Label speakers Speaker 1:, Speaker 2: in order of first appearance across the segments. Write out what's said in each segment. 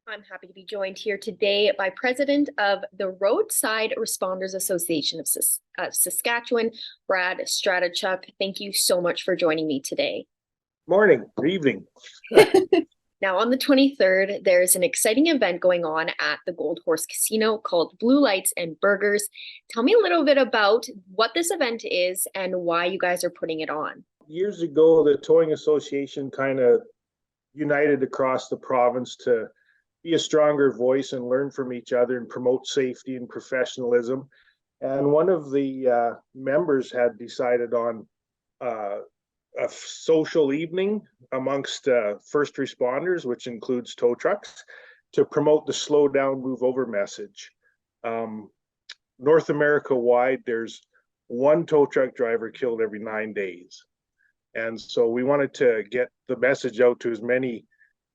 Speaker 1: I'm happy to be joined here today by President of the Roadside Responders Association of Saskatchewan, Brad Stratachuk. Thank you so much for joining me today.
Speaker 2: Morning, good evening.
Speaker 1: Now, on the 23rd, there's an exciting event going on at the Gold Horse Casino called Blue Lights and Burgers. Tell me a little bit about what this event is and why you guys are putting it on.
Speaker 2: Years ago, the Towing Association kind of united across the province to be a stronger voice and learn from each other and promote safety and professionalism. And one of the members had decided on uh, a social evening amongst first responders, which includes tow trucks, to promote the slow down, move over message. Um, North America wide, there's one tow truck driver killed every 9 days. And so we wanted to get the message out to as many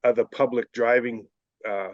Speaker 2: of the public driving uh,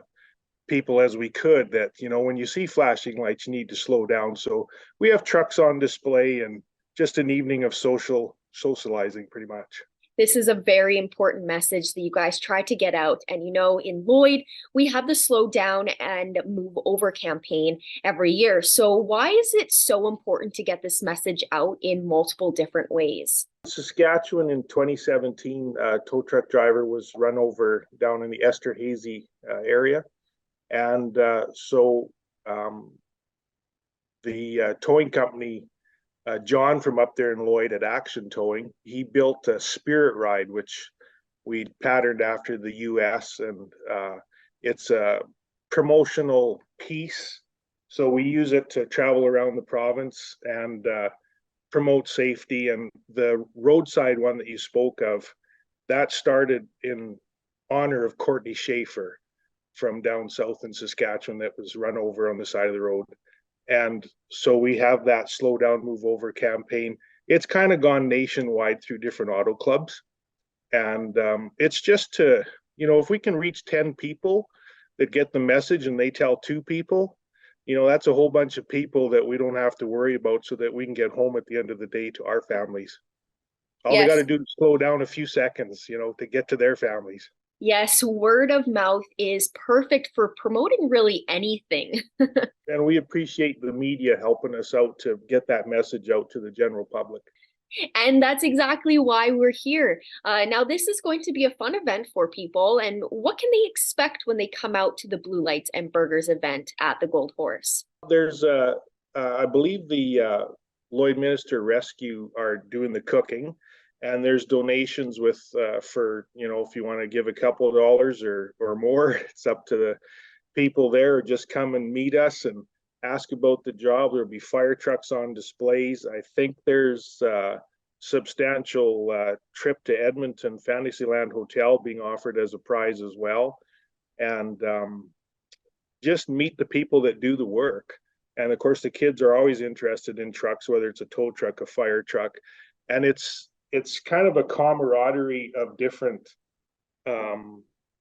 Speaker 2: people as we could that, when you see flashing lights, you need to slow down. So we have trucks on display and just an evening of socializing pretty much.
Speaker 1: This is a very important message that you guys try to get out. And in Lloyd, we have the slow down and move over campaign every year. So why is it so important to get this message out in multiple different ways?
Speaker 2: Saskatchewan in 2017, a tow truck driver was run over down in the Esterhazy area. And so the towing company, John from up there in Lloyd at Action Towing, he built a Spirit Ride, which we patterned after the US. And it's a promotional piece. So we use it to travel around the province and promote safety. And the roadside one that you spoke of, that started in honor of Courtney Schaefer from down south in Saskatchewan that was run over on the side of the road. And so we have that slow down, move over campaign. It's kind of gone nationwide through different auto clubs. And it's just to, if we can reach 10 people that get the message and they tell two people, that's a whole bunch of people that we don't have to worry about so that we can get home at the end of the day to our families. All they got
Speaker 1: Yes.
Speaker 2: to do is slow down a few seconds, to get to their families.
Speaker 1: Yes, word of mouth is perfect for promoting really anything.
Speaker 2: And we appreciate the media helping us out to get that message out to the general public.
Speaker 1: And that's exactly why we're here. Now, this is going to be a fun event for people. And what can they expect when they come out to the Blue Lights and Burgers event at the Gold Horse?
Speaker 2: There's, I believe the Lloydminster Rescue are doing the cooking, and there's donations with for if you want to give a couple of dollars or more, it's up to the people there. Or just come and meet us and ask about the job. There'll be fire trucks on displays. I think there's substantial trip to Edmonton Fantasyland Hotel being offered as a prize as well. And just meet the people that do the work. And of course, the kids are always interested in trucks, whether it's a tow truck, a fire truck. And it's kind of a camaraderie of different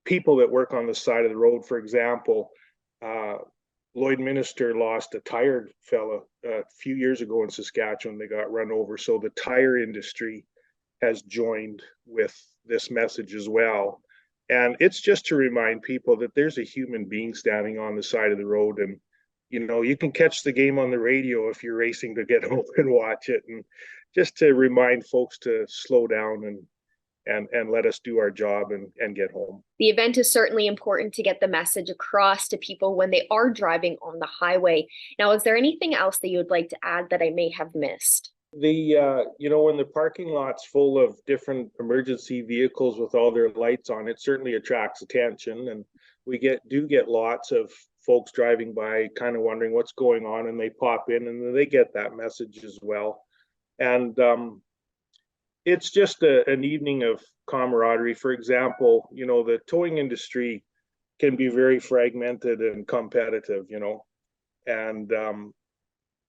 Speaker 2: people that work on the side of the road. For example, Lloydminster lost a tire fella a few years ago in Saskatchewan. They got run over. So the tire industry has joined with this message as well. And it's just to remind people that there's a human being standing on the side of the road. And, you can catch the game on the radio if you're racing to get home and watch it. And just to remind folks to slow down and let us do our job and get home.
Speaker 1: The event is certainly important to get the message across to people when they are driving on the highway. Now, is there anything else that you would like to add that I may have missed?
Speaker 2: When the parking lot's full of different emergency vehicles with all their lights on, it certainly attracts attention. And we do get lots of folks driving by kind of wondering what's going on, and they pop in and they get that message as well. And it's just an evening of camaraderie. For example, the towing industry can be very fragmented and competitive, and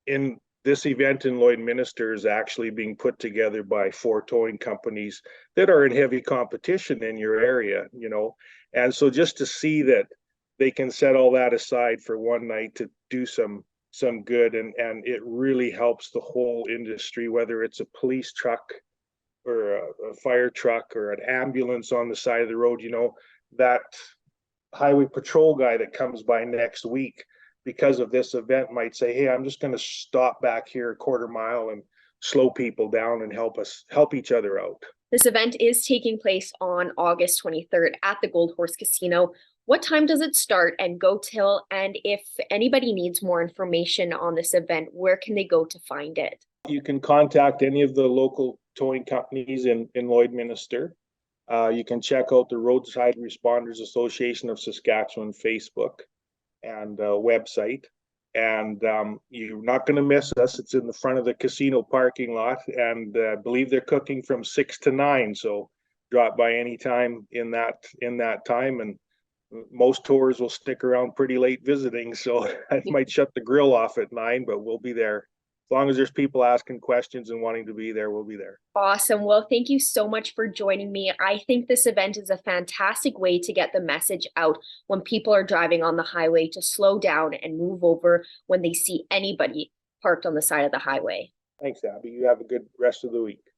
Speaker 2: in this event in Lloydminster is actually being put together by 4 towing companies that are in heavy competition in your area, and so just to see that they can set all that aside for one night to do some good, and it really helps the whole industry, whether it's a police truck or a fire truck or an ambulance on the side of the road, that highway patrol guy that comes by next week because of this event might say, hey, I'm just going to stop back here a quarter mile and slow people down and help each other out.
Speaker 1: This event is taking place on August 23rd at the Gold Horse Casino. What time does it start and go till? And if anybody needs more information on this event, where can they go to find it?
Speaker 2: You can contact any of the local towing companies in Lloydminster. You can check out the Roadside Responders Association of Saskatchewan Facebook and website. And you're not going to miss us. It's in the front of the casino parking lot, and I believe they're cooking from 6 to 9. So drop by anytime in that time, and most tours will stick around pretty late visiting. So I might shut the grill off at 9, but we'll be there. As long as there's people asking questions and wanting to be there, we'll be there.
Speaker 1: Awesome. Well, thank you so much for joining me. I think this event is a fantastic way to get the message out when people are driving on the highway to slow down and move over when they see anybody parked on the side of the highway.
Speaker 2: Thanks, Abby. You have a good rest of the week.